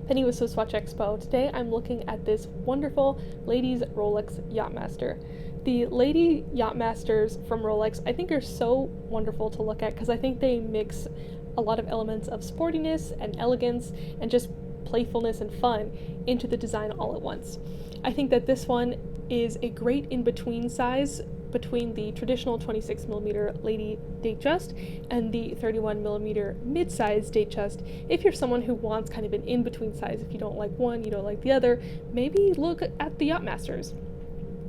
Penny with SwissWatchExpo. Today I'm looking at this wonderful ladies Rolex Yachtmaster. The lady Yachtmasters from Rolex I think are so wonderful to look at because I think they mix a lot of elements of sportiness and elegance and just playfulness and fun into the design all at once. I think that this one is a great in-between size between the traditional 26mm lady Datejust and the 31mm mid-size Datejust. If you're someone who wants kind of an in-between size, if you don't like one, you don't like the other, maybe look at the Yachtmasters.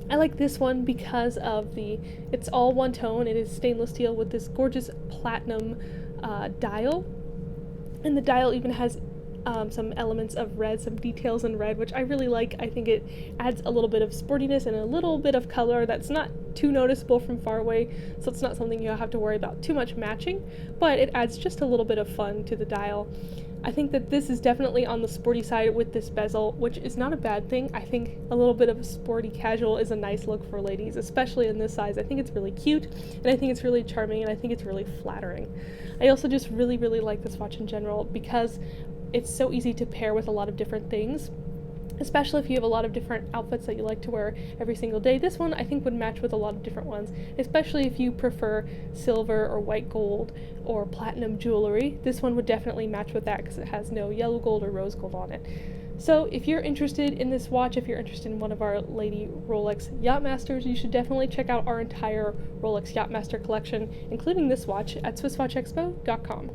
I like this one because of it's all one tone. It is stainless steel with this gorgeous platinum dial, and the dial even has some elements of red, some details in red, which I really like. I think it adds a little bit of sportiness and a little bit of color that's not too noticeable from far away, so it's not something you'll have to worry about too much matching, but it adds just a little bit of fun to the dial. I think that this is definitely on the sporty side with this bezel, which is not a bad thing. I think a little bit of a sporty casual is a nice look for ladies, especially in this size. I think it's really cute, and I think it's really charming, and I think it's really flattering. I also just really like this watch in general because it's so easy to pair with a lot of different things, especially if you have a lot of different outfits that you like to wear every single day. This one I think would match with a lot of different ones, especially if you prefer silver or white gold or platinum jewelry. This one would definitely match with that because it has no yellow gold or rose gold on it. So if you're interested in this watch, if you're interested in one of our lady Rolex Yachtmasters, you should definitely check out our entire Rolex Yachtmaster collection, including this watch, at SwissWatchExpo.com.